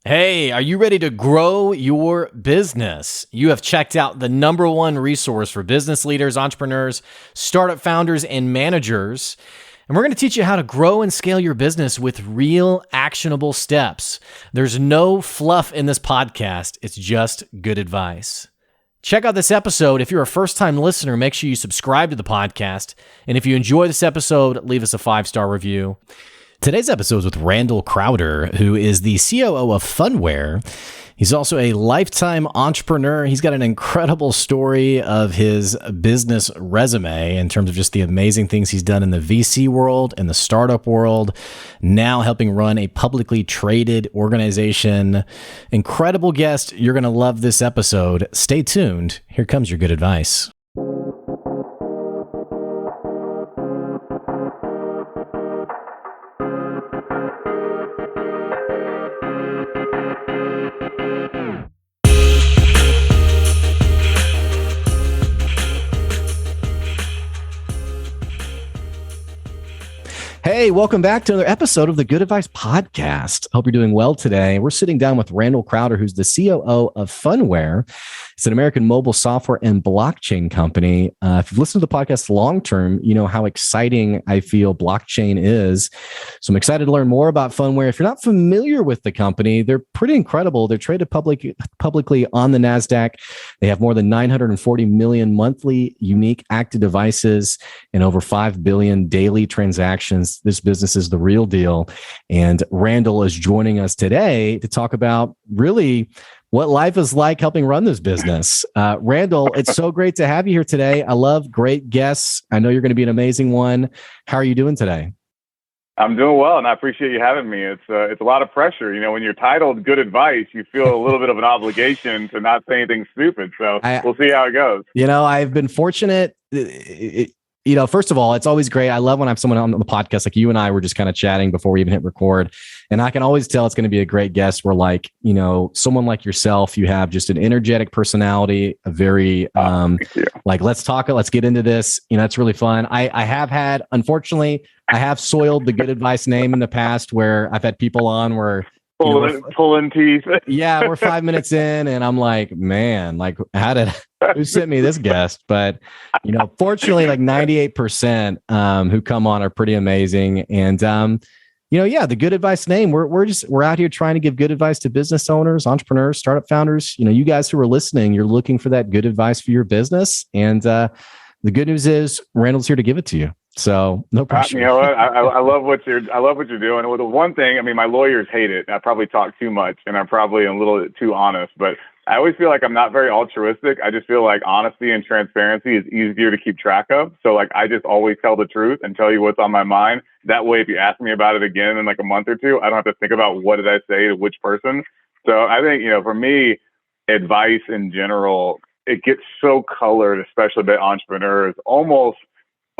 Hey, are you ready to grow your business? You have checked out the number one resource for business leaders, entrepreneurs, startup founders, and managers. And we're going to teach you how to grow and scale your business with real actionable steps. There's no fluff in this podcast. It's just good advice. Check out this episode. If you're a first-time listener, make sure you subscribe to the podcast. And if you enjoy this episode, leave us a 5-star review. Today's episode is with Randall Crowder, who is the COO of Phunware. He's also a lifetime entrepreneur. He's got an incredible story of his business resume in terms of just the amazing things he's done in the VC world and the startup world, now helping run a publicly traded organization. Incredible guest. You're going to love this episode. Stay tuned. Here comes your good advice. Hey, welcome back to another episode of the Good Advice Podcast. Hope you're doing well today. We're sitting down with Randall Crowder, who's the COO of Phunware. It's an American mobile software and blockchain company. If you've listened to the podcast long-term, you know how exciting I feel blockchain is. So I'm excited to learn more about Phunware. If you're not familiar with the company, they're pretty incredible. They're traded publicly on the NASDAQ. They have more than 940 million monthly unique active devices and over 5 billion daily transactions. This business is the real deal. And Randall is joining us today to talk about really what life is like helping run this business. Randall, it's so great to have you here today. I love great guests. I know you're going to be an amazing one. How are you doing today? I'm doing well, and I appreciate you having me. It's a lot of pressure. You know, when you're titled Good Advice, you feel a little bit of an obligation to not say anything stupid. So we'll see how it goes. You know, I've been fortunate. First of all, it's always great. I love when I have someone on the podcast, like you and I were just kind of chatting before we even hit record. And I can always tell it's going to be a great guest. We're like, you know, someone like yourself, you have just an energetic personality, a very, like, let's talk, let's get into this. You know, it's really fun. Unfortunately, I have soiled the Good Advice name in the past where I've had people on where, pulling teeth. Yeah, we're 5 minutes in and I'm like, man, like who sent me this guest? But, you know, fortunately, like 98% who come on are pretty amazing. And, the Good Advice name, we're out here trying to give good advice to business owners, entrepreneurs, startup founders. You know, you guys who are listening, you're looking for that good advice for your business. And the good news is Randall's here to give it to you. So no pressure. You know what? I love what you're doing. Well, the one thing, I mean, my lawyers hate it. I probably talk too much and I'm probably a little bit too honest, but I always feel like I'm not very altruistic. I just feel like honesty and transparency is easier to keep track of. So like, I just always tell the truth and tell you what's on my mind. That way, if you ask me about it again in like a month or two, I don't have to think about what did I say to which person. So I think, you know, for me, advice in general, it gets so colored, especially by entrepreneurs, almost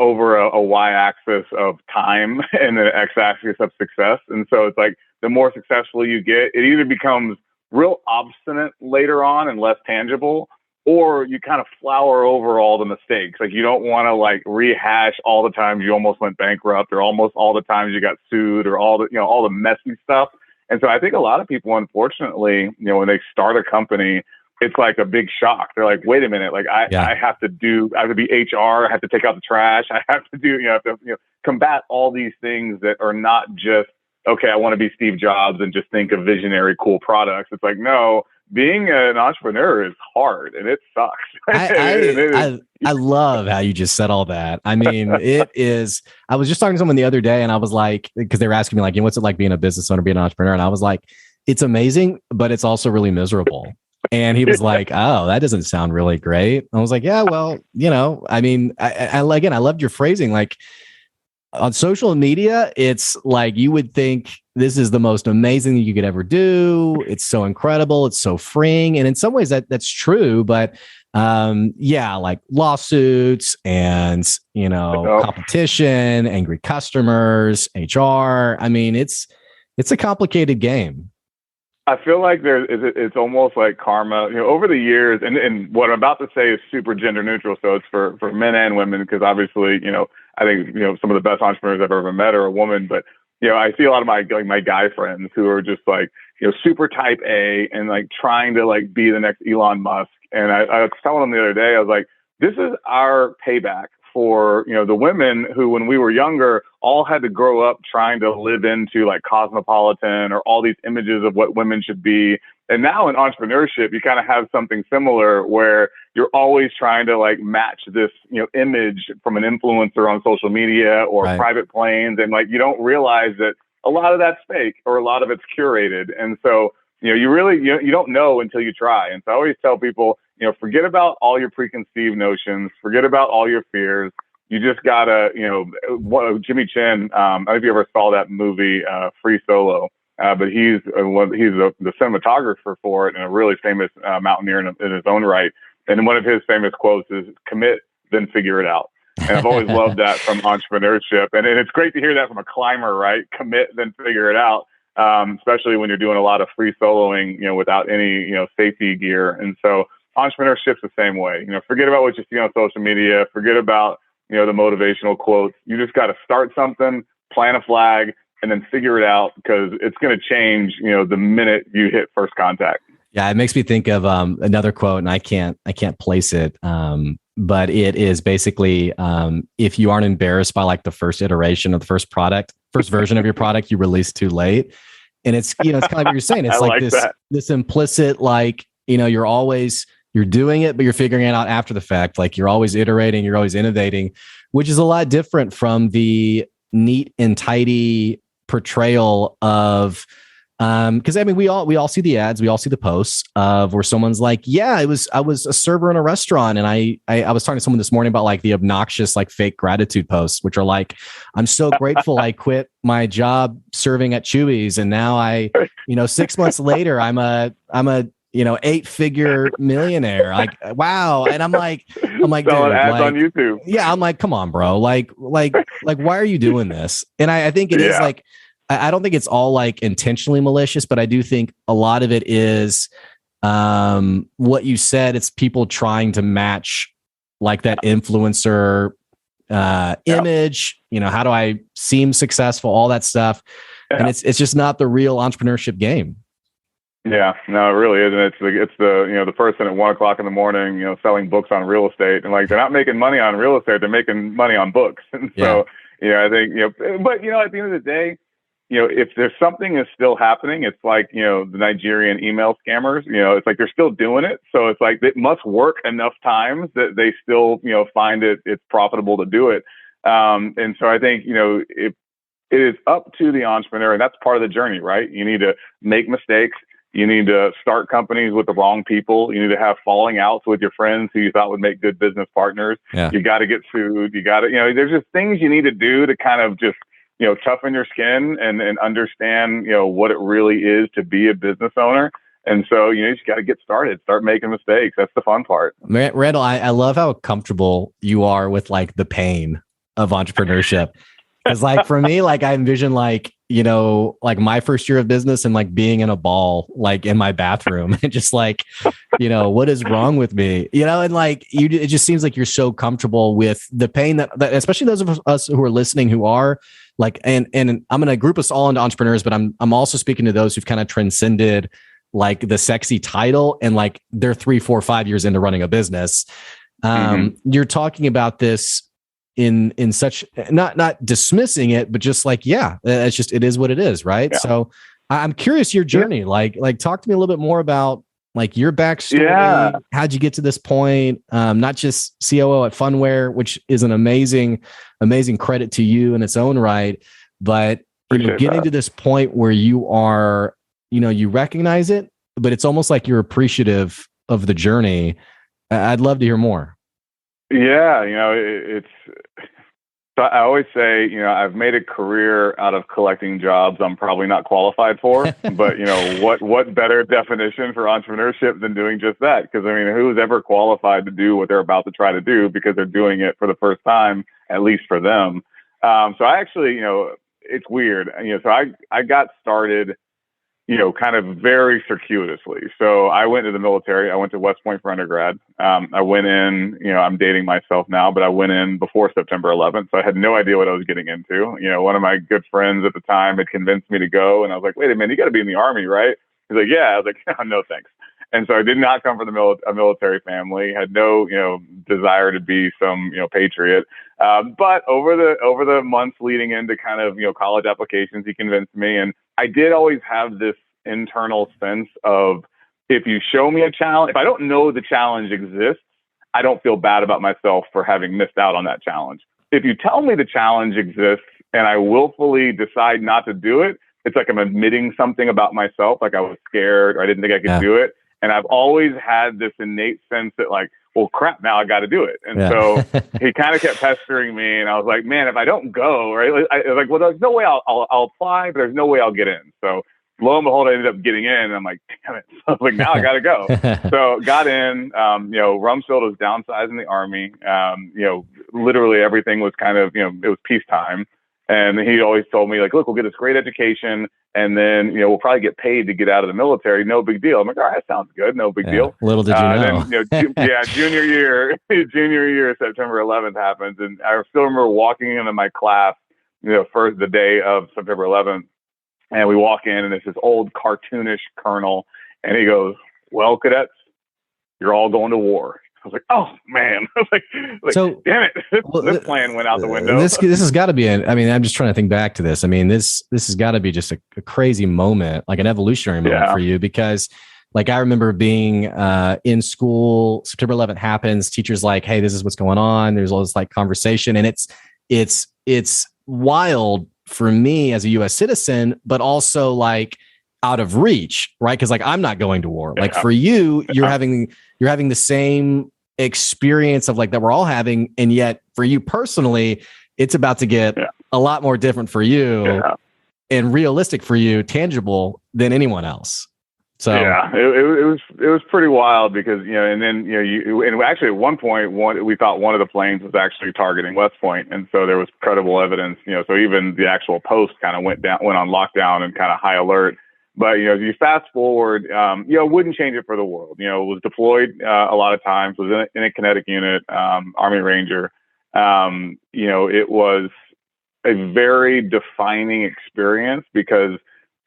over a y-axis of time and the x-axis of success. And so it's like the more successful you get, it either becomes real obstinate later on and less tangible, or you kind of flower over all the mistakes. Like you don't want to like rehash all the times you almost went bankrupt or almost all the times you got sued or all the messy stuff. And so I think a lot of people, unfortunately, you know, when they start a company, it's like a big shock. They're like, wait a minute, like I have to be HR, I have to take out the trash, I have to combat all these things that are not just, okay, I want to be Steve Jobs and just think of visionary, cool products. It's like, no, being an entrepreneur is hard and it sucks. I love how you just said all that. I mean, it is, I was just talking to someone the other day and I was like, because they were asking me like, what's it like being a business owner, being an entrepreneur? And I was like, it's amazing, but it's also really miserable. And he was like, oh, that doesn't sound really great. I was like, yeah, well, you know, I mean, I loved your phrasing. Like on social media, it's like, you would think this is the most amazing thing you could ever do. It's so incredible. It's so freeing. And in some ways that's true, but like lawsuits and, competition, angry customers, HR. I mean, it's a complicated game. I feel like it's almost like karma, over the years, and what I'm about to say is super gender neutral. So it's for men and women, because obviously, I think, some of the best entrepreneurs I've ever met are a woman, but, I see a lot of my guy friends who are just like super type A and like trying to like be the next Elon Musk. And I was telling them the other day, I was like, this is our payback for, the women who, when we were younger, all had to grow up trying to live into like Cosmopolitan or all these images of what women should be. And now in entrepreneurship, you kind of have something similar where you're always trying to like match this, image from an influencer on social media or Right. private planes. And like, you don't realize that a lot of that's fake or a lot of it's curated. And so, you really, you don't know until you try. And so I always tell people, forget about all your preconceived notions, forget about all your fears. You just gotta, Jimmy Chin, I don't know if you ever saw that movie, Free Solo, but he's the cinematographer for it and a really famous mountaineer in his own right. And one of his famous quotes is, commit, then figure it out. And I've always loved that from entrepreneurship. And it's great to hear that from a climber, right? Commit, then figure it out. Especially when you're doing a lot of free soloing, without any, safety gear. And so entrepreneurship's the same way. Forget about what you see on social media. Forget about, the motivational quotes. You just got to start something, plant a flag, and then figure it out because it's going to change, the minute you hit first contact. Yeah, it makes me think of another quote, and I can't place it. But it is basically, if you aren't embarrassed by like the first iteration of the first version of your product, you release too late. And it's, it's kind of like what you're saying. It's like this implicit, like, you're doing it, but you're figuring it out after the fact. Like you're always iterating, you're always innovating, which is a lot different from the neat and tidy portrayal of, because I mean, we all see the ads, we all see the posts of where someone's like, yeah, I was a server in a restaurant, and I was talking to someone this morning about like the obnoxious like fake gratitude posts, which are like, I'm so grateful I quit my job serving at Chewy's, and now 6 months later I'm a 8-figure millionaire. Like, wow. And I'm like, selling dude, ads on YouTube. Yeah, I'm like, come on, bro. Like, why are you doing this? And I think it is like, I don't think it's all like intentionally malicious, but I do think a lot of it is what you said. It's people trying to match like that influencer image. How do I seem successful? All that stuff, and it's just not the real entrepreneurship game. Yeah, no, it really isn't. It's the person at 1 o'clock in the morning, selling books on real estate, and like they're not making money on real estate, they're making money on books. And so, I think but at the end of the day, if there's something is still happening, it's like, the Nigerian email scammers, it's like they're still doing it. So it's like it must work enough times that they still, find it's profitable to do it. And so I think, it is up to the entrepreneur, and that's part of the journey, right? You need to make mistakes. You need to start companies with the wrong people. You need to have falling outs with your friends who you thought would make good business partners. Yeah. You got to get sued. You got to, there's just things you need to do to kind of just, toughen your skin and understand, what it really is to be a business owner. And so, you just got to get started, start making mistakes. That's the fun part. Randall, I love how comfortable you are with like the pain of entrepreneurship. Because like for me, like I envision like, like my first year of business and like being in a ball, like in my bathroom and just like, what is wrong with me? And like it just seems like you're so comfortable with the pain that especially those of us who are listening who are like, and I'm going to group us all into entrepreneurs, but I'm also speaking to those who've kind of transcended like the sexy title and like they're 3, 4, 5 years into running a business. You're talking about this in such not dismissing it, but just like, it's just, it is what it is. Right. Yeah. So I'm curious your journey, like talk to me a little bit more about like your backstory. Yeah. How'd you get to this point? Not just COO at Phunware, which is an amazing credit to you in its own right, but getting to this point where you are, you recognize it, but it's almost like you're appreciative of the journey. I'd love to hear more. Yeah, so I always say, I've made a career out of collecting jobs I'm probably not qualified for, but what better definition for entrepreneurship than doing just that? Because I mean, who's ever qualified to do what they're about to try to do because they're doing it for the first time, at least for them. So I actually, it's weird. So I got started, kind of very circuitously. So I went to the military. I went to West Point for undergrad. I went in, I'm dating myself now, but I went in before September 11th. So I had no idea what I was getting into. One of my good friends at the time had convinced me to go. And I was like, wait a minute, you got to be in the Army, right? He's like, yeah. I was like, oh, no, thanks. And so I did not come from a military family, had no, desire to be some, patriot. But over the months leading into kind of, college applications, he convinced me. And I did always have this internal sense of, if you show me a challenge, if I don't know the challenge exists, I don't feel bad about myself for having missed out on that challenge. If you tell me the challenge exists and I willfully decide not to do it, it's like I'm admitting something about myself, like I was scared or I didn't think I could do it. And I've always had this innate sense that like, well, crap, now I got to do it. And so he kind of kept pestering me, and I was like, man, if I don't go, right? I was like, well, there's no way I'll apply, but there's no way I'll get in. So lo and behold, I ended up getting in, and I'm like, damn it. So I was like, now I got to go. So got in, Rumsfeld was downsizing the Army. Literally everything was kind of, it was peacetime. And he always told me, like, look, we'll get this great education, and then, we'll probably get paid to get out of the military. No big deal. I'm like, all right, that sounds good. No big deal. Little did you know. Then, junior year, September 11th happens. And I still remember walking into my class, first the day of September 11th. And we walk in, and it's this old cartoonish colonel. And he goes, well, cadets, you're all going to war. I was like, oh, man. I was like so, damn it. This plan went out the window. This has got to be I'm just trying to think back to this. I mean, this has got to be just a crazy moment, like an evolutionary moment for you, because like I remember being in school, September 11th happens, teachers like, hey, this is what's going on. There's all this like conversation, and it's wild for me as a US citizen, but also like out of reach, right? Because like I'm not going to war. Like for you, you're having the same experience of like that we're all having, and yet for you personally, it's about to get a lot more different for you and realistic for you, tangible than anyone else. So it was pretty wild because and then and actually at one point we thought one of the planes was actually targeting West Point, and so there was credible evidence. So even the actual post kind of went on lockdown and kind of high alert. But, if you fast forward, wouldn't change it for the world. Was deployed a lot of times, was in a kinetic unit, Army Ranger. It was a very defining experience because,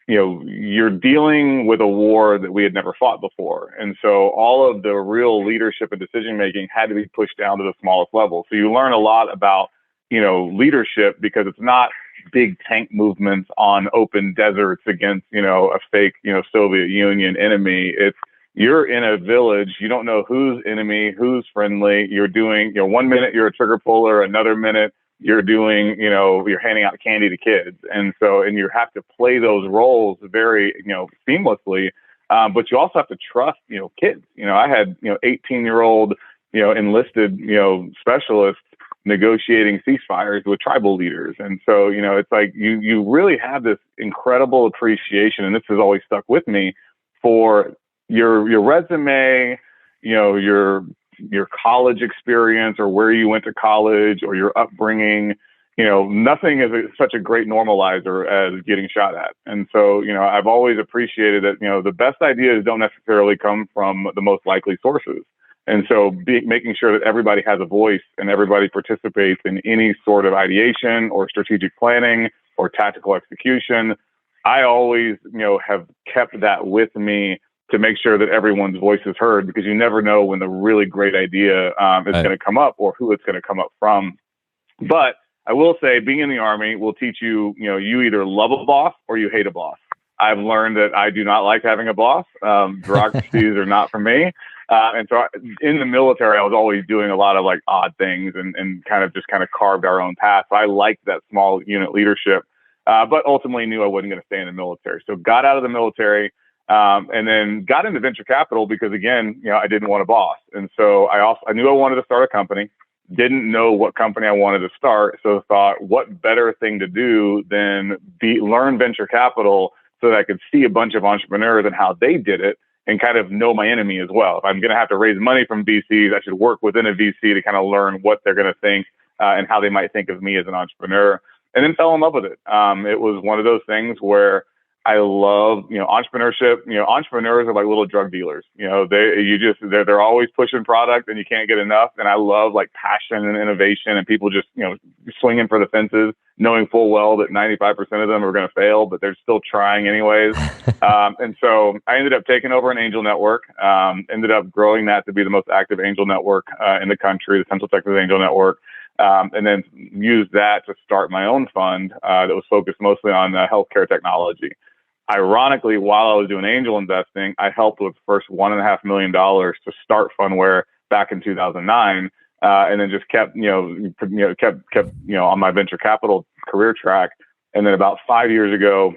you're dealing with a war that we had never fought before. And so all of the real leadership and decision-making had to be pushed down to the smallest level. So you learn a lot about, leadership because it's not big tank movements on open deserts against, a fake, Soviet Union enemy. It's you're in a village. You don't know who's enemy, who's friendly. You're doing, 1 minute you're a trigger puller, another minute you're doing, you're handing out candy to kids. And you have to play those roles very, seamlessly. But you also have to trust, kids. I had, 18-year-old, enlisted, specialists negotiating ceasefires with tribal leaders. And so, it's like you really have this incredible appreciation, and this has always stuck with me, for your resume, your college experience or where you went to college or your upbringing. Nothing is such a great normalizer as getting shot at. And so, I've always appreciated that, the best ideas don't necessarily come from the most likely sources. And so making sure that everybody has a voice and everybody participates in any sort of ideation or strategic planning or tactical execution, I always, have kept that with me to make sure that everyone's voice is heard, because you never know when the really great idea is going to come up or who it's going to come up from. But I will say, being in the Army will teach you, you either love a boss or you hate a boss. I've learned that I do not like having a boss. Bureaucracies are not for me. And so in the military, I was always doing a lot of like odd things and kind of carved our own path. So I liked that small unit leadership, but ultimately knew I wasn't going to stay in the military. So got out of the military, and then got into venture capital because, again, I didn't want a boss. And so I knew I wanted to start a company, didn't know what company I wanted to start. So thought, what better thing to do than learn venture capital so that I could see a bunch of entrepreneurs and how they did it, and kind of know my enemy as well. If I'm going to have to raise money from VCs, I should work within a VC to kind of learn what they're going to think and how they might think of me as an entrepreneur, and then fell in love with it. It was one of those things where I love, entrepreneurship. Entrepreneurs are like little drug dealers. They're always pushing product and you can't get enough. And I love like passion and innovation and people just, swinging for the fences, knowing full well that 95% of them are going to fail, but they're still trying anyways. And so I ended up taking over an angel network, ended up growing that to be the most active angel network in the country, the Central Texas Angel Network. And then used that to start my own fund that was focused mostly on healthcare technology. Ironically, while I was doing angel investing, I helped with the first $1.5 million to start Phunware back in 2009, and then just kept on my venture capital career track. And then about 5 years ago,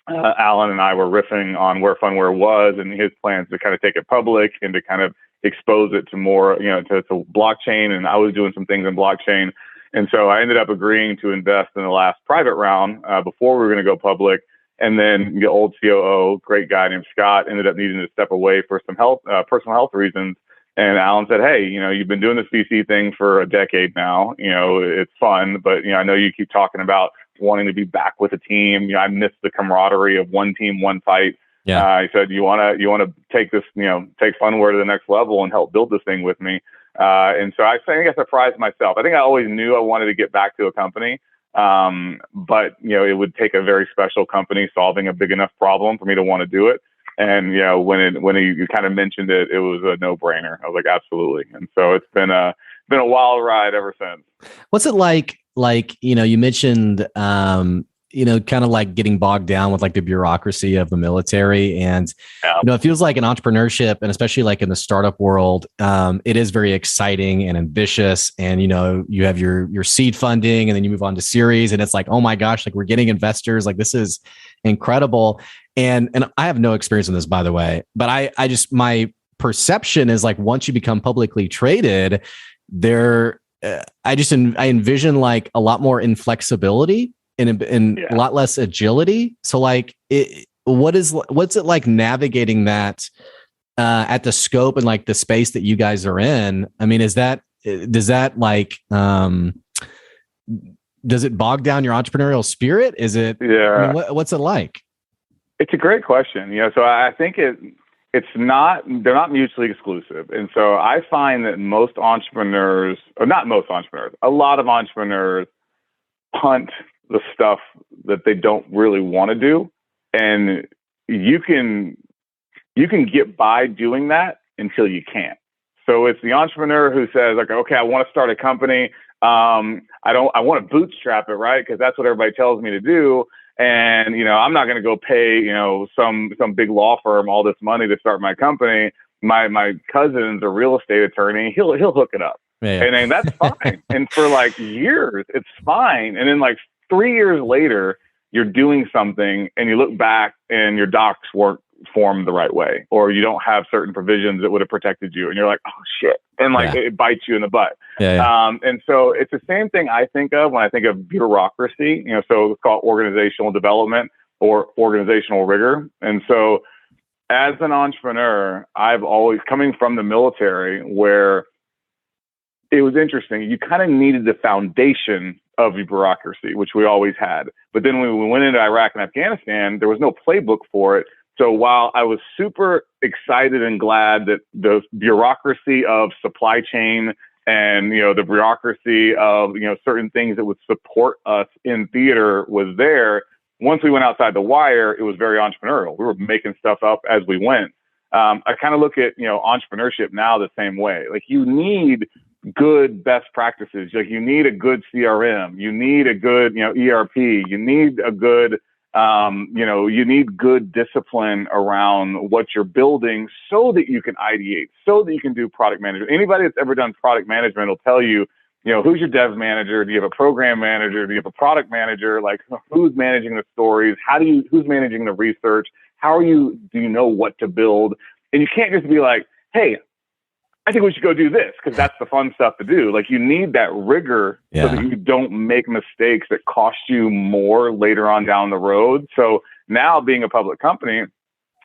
Alan and I were riffing on where Phunware was and his plans to kind of take it public and to kind of expose it to more, to blockchain. And I was doing some things in blockchain. And so I ended up agreeing to invest in the last private round before we were going to go public. And then the old COO, great guy named Scott, ended up needing to step away for some personal health reasons. And Alan said, hey, you've been doing this VC thing for a decade now. It's fun, but, I know you keep talking about wanting to be back with a team. I miss the camaraderie of one team, one fight. Yeah. He said, you want to take this, take Phunware to the next level and help build this thing with me. And so I think I surprised myself. I think I always knew I wanted to get back to a company. But it would take a very special company solving a big enough problem for me to want to do it. And, when you kind of mentioned it, it was a no brainer. I was like, absolutely. And so it's been a wild ride ever since. What's it like, you mentioned, kind of like getting bogged down with like the bureaucracy of the military. And, it feels like in entrepreneurship and especially like in the startup world, it is very exciting and ambitious. And, you have your seed funding and then you move on to series and it's like, oh my gosh, like we're getting investors. Like this is incredible. And I have no experience in this, by the way, but I just, my perception is like, once you become publicly traded I envision like a lot more inflexibility and a lot less agility. So like, what's it like navigating that at the scope and like the space that you guys are in? I mean, does it bog down your entrepreneurial spirit? Is it, what's it like? It's a great question. So I think they're not mutually exclusive. And so I find that most entrepreneurs, or not most entrepreneurs, a lot of entrepreneurs punt the stuff that they don't really want to do. And you can get by doing that until you can't. So it's the entrepreneur who says like, okay, I want to start a company. I want to bootstrap it, right? Because that's what everybody tells me to do. And, I'm not going to go pay, some big law firm all this money to start my company. My cousin's a real estate attorney. He'll hook it up. Yeah. And then that's fine. And for like years, it's fine. And then like 3 years later, you're doing something and you look back and your docs weren't formed the right way, or you don't have certain provisions that would have protected you. And you're like, oh shit. And like, it bites you in the butt. And so it's the same thing I think of when I think of bureaucracy, so it's called organizational development or organizational rigor. And so as an entrepreneur, I've always coming from the military where it was interesting. You kind of needed the foundation of the bureaucracy, which we always had. But then when we went into Iraq and Afghanistan, there was no playbook for it. So while I was super excited and glad that the bureaucracy of supply chain and, the bureaucracy of, certain things that would support us in theater was there, once we went outside the wire, it was very entrepreneurial. We were making stuff up as we went. I kind of look at, entrepreneurship now the same way. Like you need good best practices. Like you need a good CRM, you need a good, ERP, you need a good, you need good discipline around what you're building so that you can ideate, so that you can do product management. Anybody that's ever done product management will tell you, who's your dev manager? Do you have a program manager? Do you have a product manager? Like who's managing the stories? Who's managing the research? Do you know what to build? And you can't just be like, hey, I think we should go do this because that's the fun stuff to do. Like you need that rigor so that you don't make mistakes that cost you more later on down the road. So now being a public company,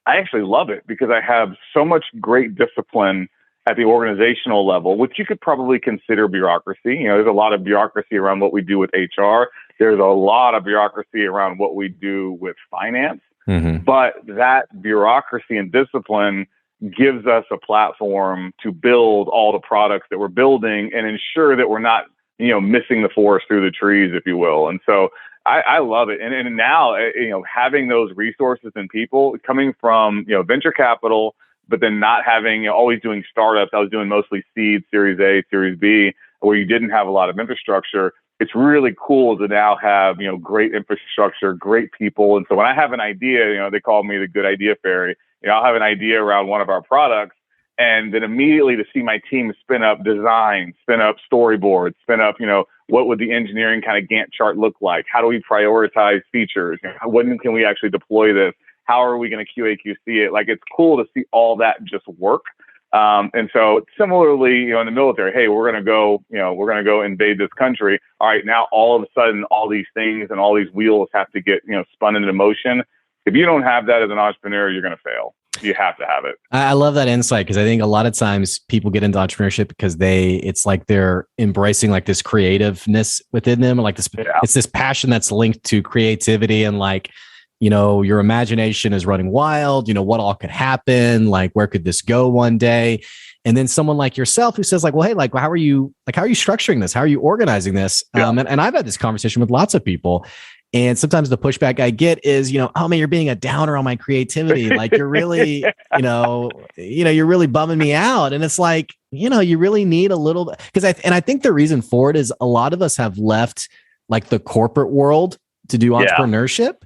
I actually love it because I have so much great discipline at the organizational level, which you could probably consider bureaucracy. There's a lot of bureaucracy around what we do with HR. There's a lot of bureaucracy around what we do with finance. Mm-hmm. But that bureaucracy and discipline gives us a platform to build all the products that we're building and ensure that we're not, missing the forest through the trees, if you will. And so I love it. And now, having those resources and people coming from, venture capital, but then not having, always doing startups. I was doing mostly seed, Series A, Series B, where you didn't have a lot of infrastructure. It's really cool to now have, great infrastructure, great people. And so when I have an idea, they call me the good idea fairy. I'll have an idea around one of our products, and then immediately to see my team spin up design, spin up storyboards, spin up, what would the engineering kind of Gantt chart look like? How do we prioritize features? When can we actually deploy this? How are we going to QA/QC it? Like, it's cool to see all that just work. And so similarly, in the military, hey, we're going to go invade this country. All right. Now, all of a sudden, all these things and all these wheels have to get, spun into motion. If you don't have that as an entrepreneur, you're going to fail. You have to have it. I love that insight, because I think a lot of times people get into entrepreneurship because it's like they're embracing like this creativeness within them, like this, It's this passion that's linked to creativity, and like, your imagination is running wild, what all could happen, like where could this go one day? And then someone like yourself who says like, well, hey, like, how are you structuring this? How are you organizing this? Yeah. And I've had this conversation with lots of people. And sometimes the pushback I get is, oh man, you're being a downer on my creativity. Like, you're really, you're really bumming me out. And it's like, you really need a little bit, because I think the reason for it is a lot of us have left like the corporate world to do entrepreneurship.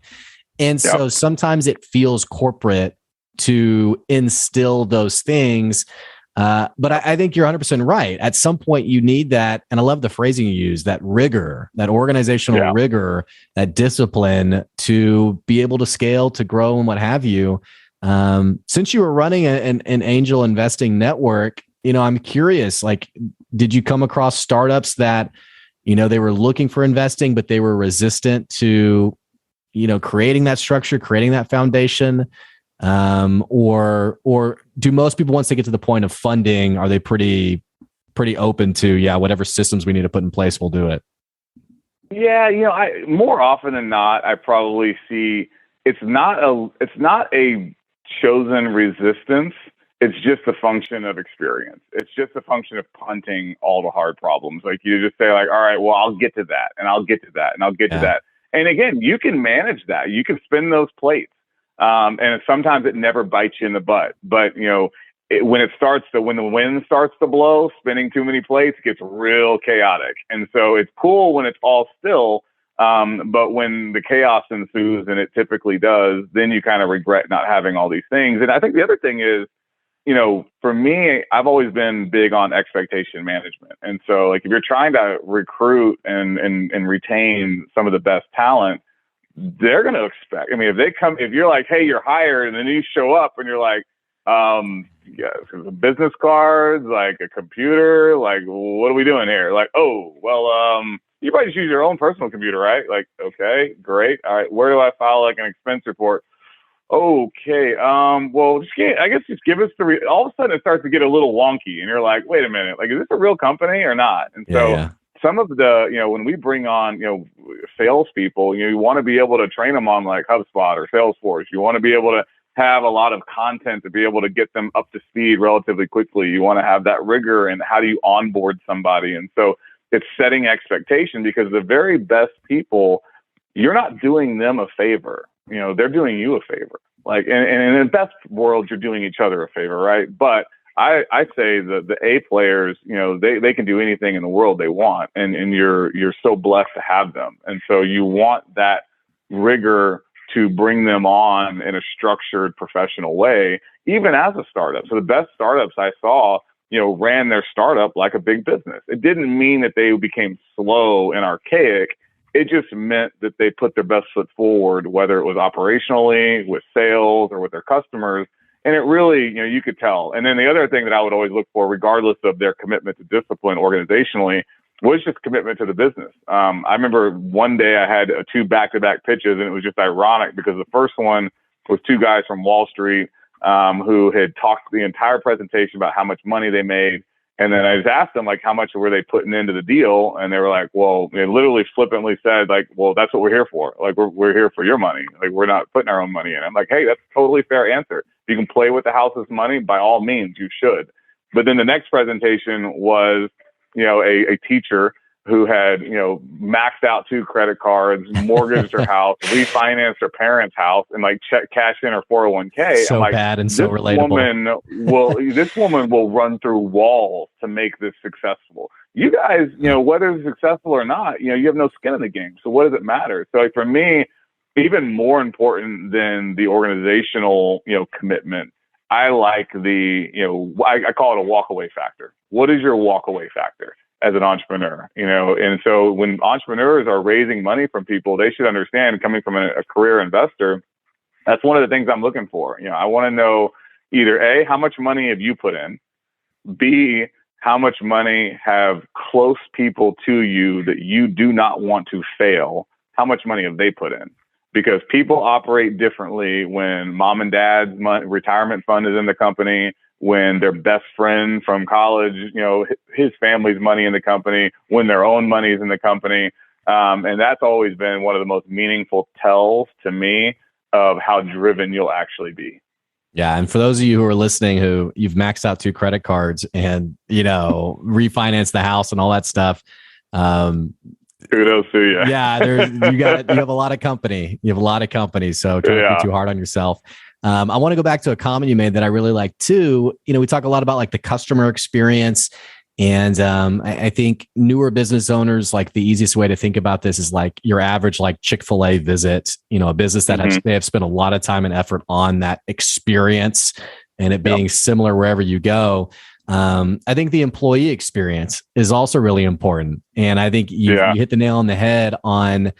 And so sometimes it feels corporate to instill those things. But I think you're 100% right. At some point you need that. And I love the phrasing you use, that rigor, that organizational rigor, that discipline to be able to scale, to grow, and what have you. Since you were running an angel investing network, I'm curious, like, did you come across startups that, they were looking for investing, but they were resistant to, creating that structure, creating that foundation? Or do most people, once they get to the point of funding, are they pretty open to, whatever systems we need to put in place, we'll do it? Yeah. More often than not, I probably see it's not a chosen resistance. It's just a function of experience. It's just a function of punting all the hard problems. Like, you just say like, all right, well, I'll get to that, and I'll get to that, and I'll get to that. And again, you can manage that. You can spin those plates. And sometimes it never bites you in the butt, but when the wind starts to blow, spinning too many plates gets real chaotic. And so it's cool when it's all still. But when the chaos ensues, and it typically does, then you kind of regret not having all these things. And I think the other thing is, for me, I've always been big on expectation management. And so like, if you're trying to recruit and retain some of the best talent, they're going to expect, if you're like, hey, you're hired, and then you show up and you're like, business cards, like a computer, like, what are we doing here? Like, oh, well, you probably just use your own personal computer, right? Like, okay, great. All right. Where do I file like an expense report? Okay. Well, just give us all of a sudden it starts to get a little wonky, and you're like, wait a minute, like, is this a real company or not? And some of the, when we bring on, salespeople, you want to be able to train them on like HubSpot or Salesforce. You want to be able to have a lot of content to be able to get them up to speed relatively quickly. You want to have that rigor, and how do you onboard somebody? And so it's setting expectation, because the very best people, you're not doing them a favor. They're doing you a favor. Like, and in the best world, you're doing each other a favor, right? But I say the A players, they can do anything in the world they want, and you're so blessed to have them. And so you want that rigor to bring them on in a structured, professional way, even as a startup. So the best startups I saw, ran their startup like a big business. It didn't mean that they became slow and archaic. It just meant that they put their best foot forward, whether it was operationally, with sales, or with their customers. And it really, you could tell. And then the other thing that I would always look for, regardless of their commitment to discipline organizationally, was just commitment to the business. I remember one day I had 2 back-to-back pitches, and it was just ironic, because the first one was 2 guys from Wall Street who had talked the entire presentation about how much money they made. And then I just asked them, like, how much were they putting into the deal? And they were like, well, they literally flippantly said, like, well, that's what we're here for. Like, we're here for your money. Like, we're not putting our own money in. I'm like, hey, that's a totally fair answer. If you can play with the house's money, by all means, you should. But then the next presentation was, a teacher who had, maxed out 2 credit cards, mortgaged her house, refinanced her parents' house, and like cash in her 401k. So I'm like, bad and so relatable. This woman will run through walls to make this successful. You guys, whether it's successful or not, you have no skin in the game. So what does it matter? So like for me, even more important than the organizational, commitment, I like the, I call it a walk-away factor. What is your walk-away factor as an entrepreneur? And so when entrepreneurs are raising money from people, they should understand, coming from a career investor, that's one of the things I'm looking for. I want to know either A, how much money have you put in? B, how much money have close people to you that you do not want to fail? How much money have they put in? Because people operate differently when mom and dad's retirement fund is in the company, when their best friend from college, his family's money in the company, when their own money is in the company. And that's always been one of the most meaningful tells to me of how driven you'll actually be. Yeah. And for those of you who are listening, who you've maxed out 2 credit cards and, refinanced the house and all that stuff, kudos to you. Yeah, you have a lot of company. You have a lot of company. So try not to be too hard on yourself. I want to go back to a comment you made that I really like too. We talk a lot about like the customer experience. And I think newer business owners, like the easiest way to think about this is like your average like Chick-fil-A visit, a business that they have spent a lot of time and effort on that experience and it being similar wherever you go. I think the employee experience is also really important. And I think you hit the nail on the head on,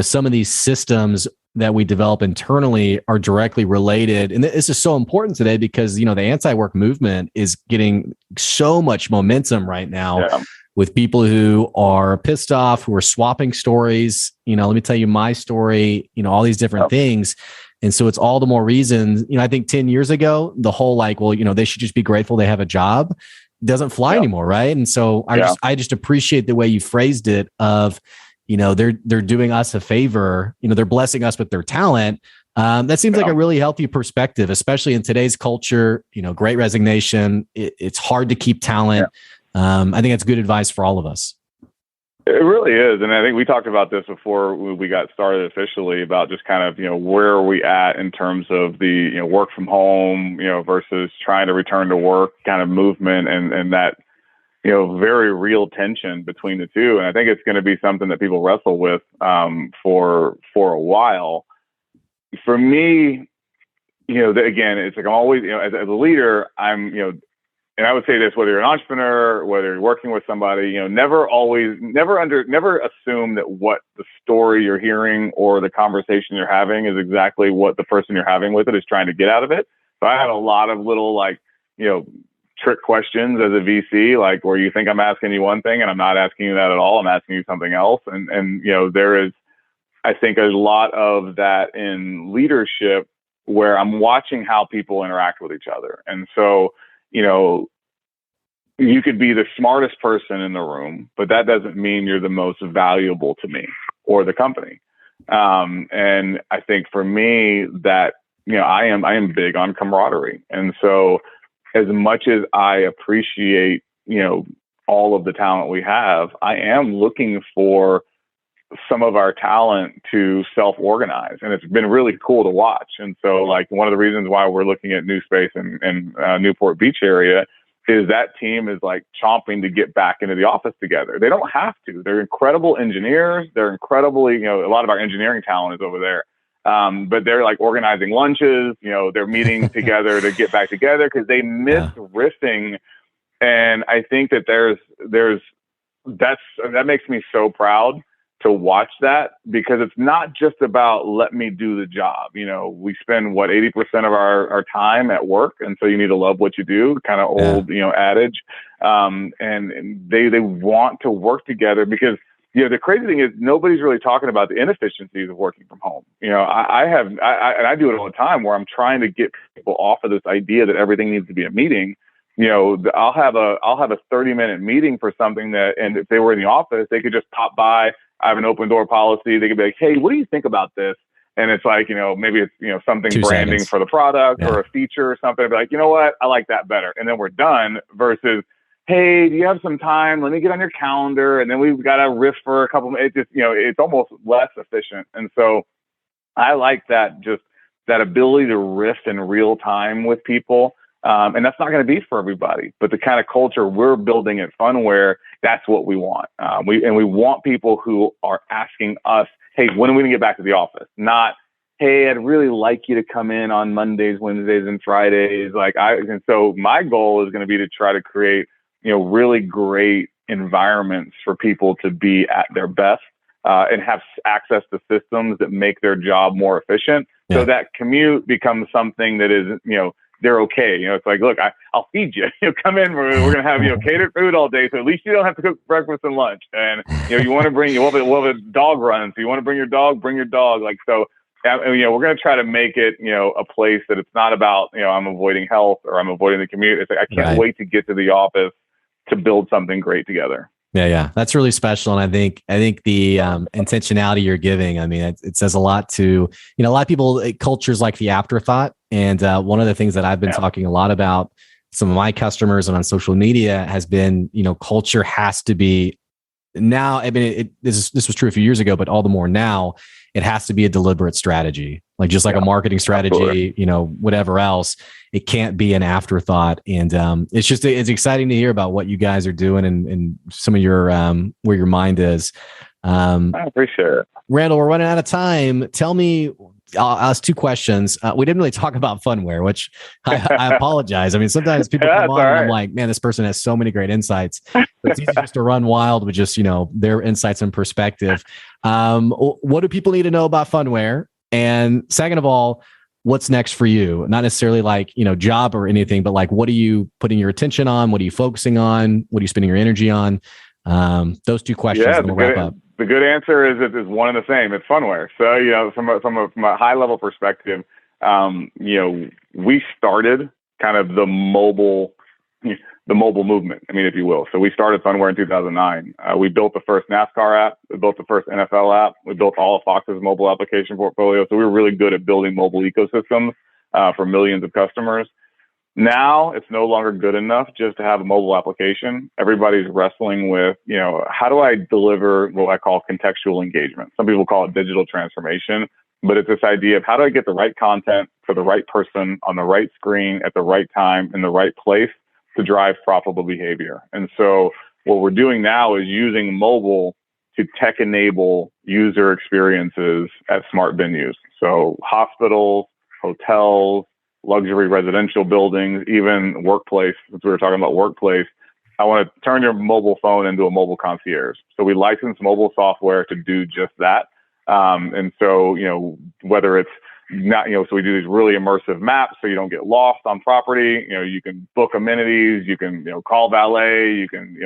some of these systems that we develop internally are directly related. And this is so important today because, the anti-work movement is getting so much momentum right now with people who are pissed off, who are swapping stories. Let me tell you my story, all these different things. And so it's all the more reason, I think 10 years ago, the whole like, well, they should just be grateful they have a job doesn't fly anymore. Right. And so I just appreciate the way you phrased it of, they're doing us a favor, they're blessing us with their talent. That seems like a really healthy perspective, especially in today's culture, great resignation. It's hard to keep talent. I think that's good advice for all of us. It really is. And I think we talked about this before we got started officially about just kind of, where are we at in terms of the, work from home, versus trying to return to work kind of movement and that, very real tension between the two. And I think it's going to be something that people wrestle with for a while. For me, again, it's like I'm always, as a leader, I'm, and I would say this, whether you're an entrepreneur, whether you're working with somebody, never assume that what the story you're hearing or the conversation you're having is exactly what the person you're having with it is trying to get out of it. So I have a lot of little trick questions as a VC, like where you think I'm asking you one thing and I'm not asking you that at all. I'm asking you something else. And there is, I think, a lot of that in leadership where I'm watching how people interact with each other. And so, you could be the smartest person in the room, but that doesn't mean you're the most valuable to me or the company. And I think for me that, I am big on camaraderie. And so as much as I appreciate, all of the talent we have, I am looking for some of our talent to self-organize. And it's been really cool to watch. And so like one of the reasons why we're looking at new space in Newport Beach area is that team is like chomping to get back into the office together. They don't have to. They're incredible engineers. They're incredibly, a lot of our engineering talent is over there. But they're like organizing lunches, they're meeting together to get back together because they miss riffing. And I think that that makes me so proud to watch that, because it's not just about let me do the job. We spend 80% of our time at work. And so you need to love what you do, kind of old, adage. And they want to work together because, the crazy thing is nobody's really talking about the inefficiencies of working from home. I do it all the time where I'm trying to get people off of this idea that everything needs to be a meeting, I'll have a 30-minute meeting for something and if they were in the office, they could just pop by. I have an open door policy. They could be like, hey, what do you think about this? And it's like, maybe it's, something 2 branding seconds for the product Yeah. or a feature or something. I'd be like, you know what? I like that better. And then we're done versus, hey, do you have some time? Let me get on your calendar. And then we've got to riff for a couple minutes. It just, it's almost less efficient. And so I like that, just that ability to riff in real time with people. And that's not going to be for everybody, but the kind of culture we're building at Phunware, that's what we want. We want people who are asking us, hey, when are we going to get back to the office? Not, hey, I'd really like you to come in on Mondays, Wednesdays, and Fridays. And so my goal is going to be to try to create, really great environments for people to be at their best, and have access to systems that make their job more efficient. Yeah. So that commute becomes something that is, they're okay. It's like, look, I'll feed you. Come in. We're going to have, catered food all day. So at least you don't have to cook breakfast and lunch. And, you want to bring, we'll have a dog run. So you want to bring your dog, bring your dog. So, we're going to try to make it, a place that it's not about, I'm avoiding health or I'm avoiding the commute. It's like, I can't wait to get to the office to build something great together. Yeah. That's really special. And I think the intentionality you're giving, it says a lot to, a lot of people, culture's like the afterthought. And one of the things that I've been talking a lot about, some of my customers and on social media has been, culture has to be now. This was true a few years ago, but all the more now, it has to be a deliberate strategy, like just like a marketing strategy, whatever else. It can't be an afterthought. And it's exciting to hear about what you guys are doing and some of your where your mind is. I appreciate it. Randall, we're running out of time. Tell me, I'll ask 2 questions. We didn't really talk about Phunware, which I apologize. Sometimes people come on and I'm like, man, this person has so many great insights. It's easy just to run wild with just, their insights and perspective. What do people need to know about Phunware? And second of all, what's next for you? Not necessarily like, job or anything, but like, what are you putting your attention on? What are you focusing on? What are you spending your energy on? Those 2 questions, and we'll wrap up. The good answer is it's one and the same. It's Phunware. So, from a high level perspective, we started kind of the mobile movement, if you will. So we started Phunware in 2009. We built the first NASCAR app. We built the first NFL app. We built all of Fox's mobile application portfolio. So we were really good at building mobile ecosystems for millions of customers. Now it's no longer good enough just to have a mobile application. Everybody's wrestling with, how do I deliver what I call contextual engagement? Some people call it digital transformation, but it's this idea of how do I get the right content for the right person on the right screen at the right time in the right place to drive profitable behavior. And so what we're doing now is using mobile to tech enable user experiences at smart venues. So hospitals, hotels, luxury residential buildings, even workplace, since we were talking about workplace, I want to turn your mobile phone into a mobile concierge. So we license mobile software to do just that. And so, whether it's not, so we do these really immersive maps so you don't get lost on property. You can book amenities, you can, call valet, you can,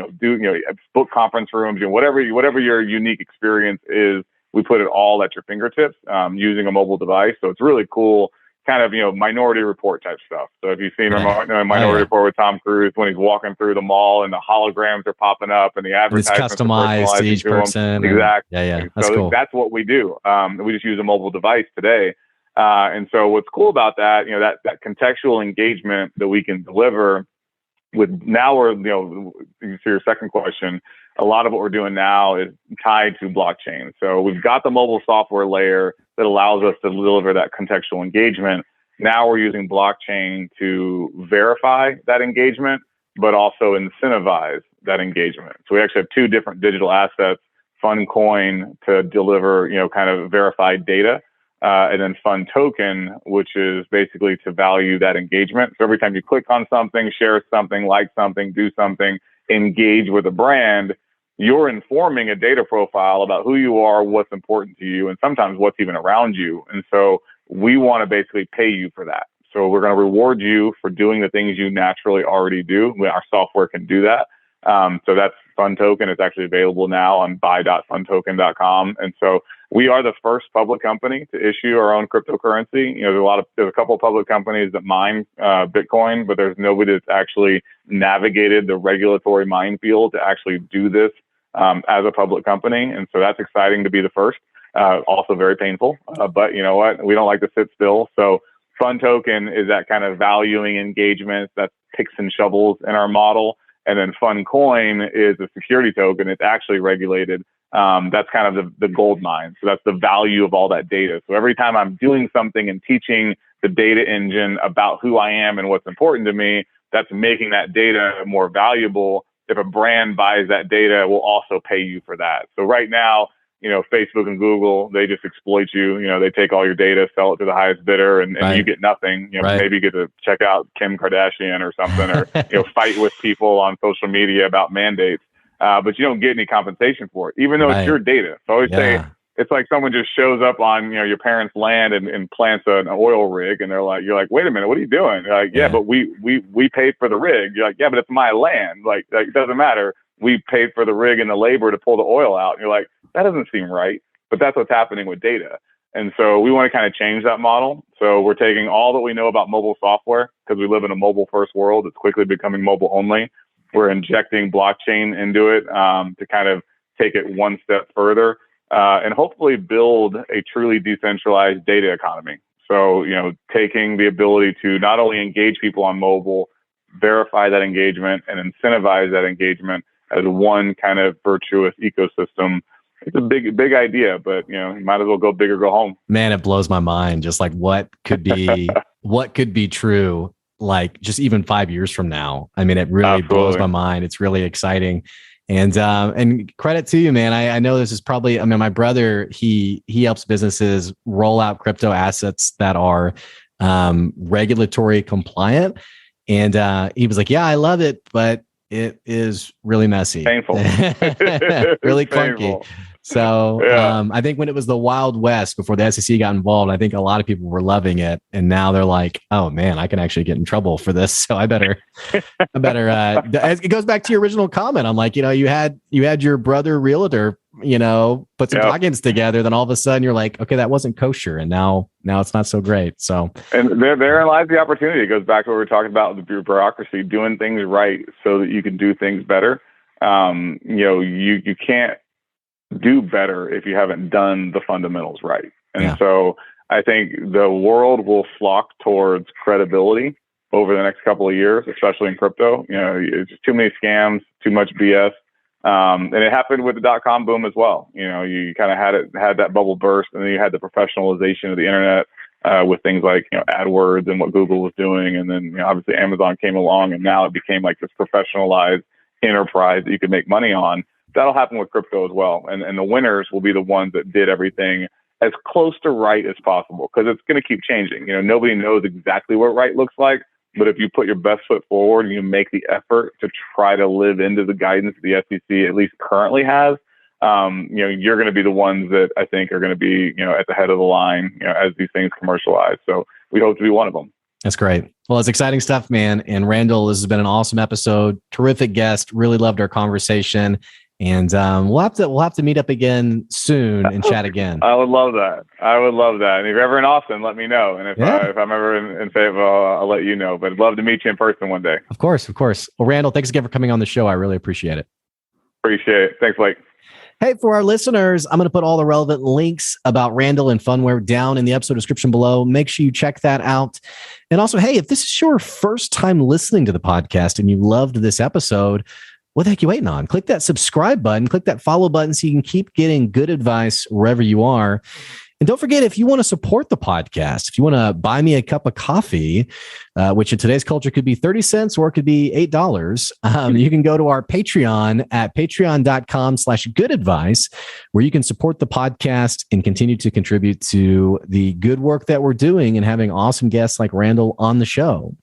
book conference rooms, whatever your unique experience is, we put it all at your fingertips, using a mobile device. So it's really cool. Kind of, Minority Report type stuff. So if you've seen Minority Report with Tom Cruise, when he's walking through the mall and the holograms are popping up and the advertisements it's customized to each person. Exactly. Yeah. That's so cool. That's what we do. We just use a mobile device today. And so what's cool about that, that contextual engagement that we can deliver with now we're, to your second question, a lot of what we're doing now is tied to blockchain. So we've got the mobile software layer that allows us to deliver that contextual engagement. Now we're using blockchain to verify that engagement, but also incentivize that engagement. So we actually have 2 different digital assets, Phuncoin to deliver, kind of verified data, and then Phun Token, which is basically to value that engagement. So every time you click on something, share something, like something, do something, engage with a brand, you're informing a data profile about who you are, what's important to you, and sometimes what's even around you. And so we want to basically pay you for that. So we're going to reward you for doing the things you naturally already do. Our software can do that. So that's Fun Token. It's actually available now on buy.funtoken.com. And so we are the first public company to issue our own cryptocurrency. There's a couple of public companies that mine Bitcoin, but there's nobody that's actually navigated the regulatory minefield to actually do this as a public company. And so that's exciting to be the first. Also very painful, but you know what? We don't like to sit still. So Fun Token is that kind of valuing engagement, that's picks and shovels in our model. And then Fun Coin is a security token. It's actually regulated. That's kind of the gold mine. So that's the value of all that data. So every time I'm doing something and teaching the data engine about who I am and what's important to me, that's making that data more valuable. If a brand buys that data, we'll also pay you for that. So right now, Facebook and Google, they just exploit you. They take all your data, sell it to the highest bidder, and Right. you get nothing. Right. Maybe you get to check out Kim Kardashian or something, or fight with people on social media about mandates. But you don't get any compensation for it, even though Right. it's your data. So I always say it's like someone just shows up on your parents' land and plants an oil rig, and you're like, wait a minute, what are you doing? They're like, yeah, but we paid for the rig. You're like, yeah, but it's my land. Like it doesn't matter. We paid for the rig and the labor to pull the oil out. And you're like, that doesn't seem right. But that's what's happening with data. And so we want to kind of change that model. So we're taking all that we know about mobile software, because we live in a mobile first world. It's quickly becoming mobile only. We're injecting blockchain into it to kind of take it one step further and hopefully build a truly decentralized data economy. So, taking the ability to not only engage people on mobile, verify that engagement, and incentivize that engagement as one kind of virtuous ecosystem. It's a big idea, but you might as well go big or go home. Man, it blows my mind. Just like what could be true, like just even 5 years from now. I mean, it really blows my mind. It's really exciting. And credit to you, man. I know this is probably, my brother, he helps businesses roll out crypto assets that are regulatory compliant. And he was like, yeah, I love it, but it is really messy. Painful. Really clunky. Painful. So I think when it was the Wild West before the SEC got involved, I think a lot of people were loving it. And now they're like, oh man, I can actually get in trouble for this. So I better, it goes back to your original comment. I'm like, you had your brother realtor, put some documents together. Then all of a sudden you're like, okay, that wasn't kosher. And now it's not so great. So, and therein lies the opportunity. It goes back to what we were talking about, the bureaucracy, doing things right so that you can do things better. You can't do better if you haven't done the fundamentals right. And so I think the world will flock towards credibility over the next couple of years, especially in crypto. It's just too many scams, too much BS. And it happened with the .com boom as well. You kind of had that bubble burst, and then you had the professionalization of the internet with things like, AdWords and what Google was doing. And then, obviously Amazon came along, and now it became like this professionalized enterprise that you could make money on. That'll happen with crypto as well. And the winners will be the ones that did everything as close to right as possible, because it's going to keep changing. Nobody knows exactly what right looks like, but if you put your best foot forward and you make the effort to try to live into the guidance the SEC at least currently has, you're going to be the ones that I think are going to be, at the head of the line, as these things commercialize. So we hope to be one of them. That's great. Well, it's exciting stuff, man. And Randall, this has been an awesome episode. Terrific guest. Really loved our conversation. And we'll have to meet up again soon and chat again. I would love that. And if you're ever in Austin, let me know. And if I'm ever in Fayetteville, I'll let you know. But I'd love to meet you in person one day. Of course. Well, Randall, thanks again for coming on the show. I really appreciate it. Appreciate it. Thanks, Blake. Hey, for our listeners, I'm going to put all the relevant links about Randall and Phunware down in the episode description below. Make sure you check that out. And also, hey, if this is your first time listening to the podcast and you loved this episode, what the heck are you waiting on? Click that subscribe button, click that follow button so you can keep getting good advice wherever you are. And don't forget, if you want to support the podcast, if you want to buy me a cup of coffee, which in today's culture could be 30 cents or it could be $8, you can go to our Patreon at patreon.com/goodadvice, where you can support the podcast and continue to contribute to the good work that we're doing and having awesome guests like Randall on the show.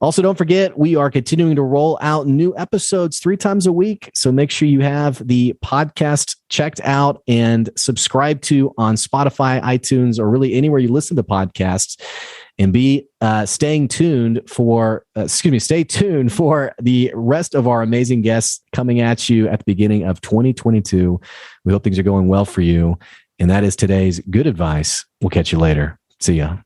Also, don't forget, we are continuing to roll out new episodes 3 times a week. So make sure you have the podcast checked out and subscribed to on Spotify, iTunes, or really anywhere you listen to podcasts. and stay tuned for the rest of our amazing guests coming at you at the beginning of 2022. We hope things are going well for you. And that is today's good advice. We'll catch you later. See ya.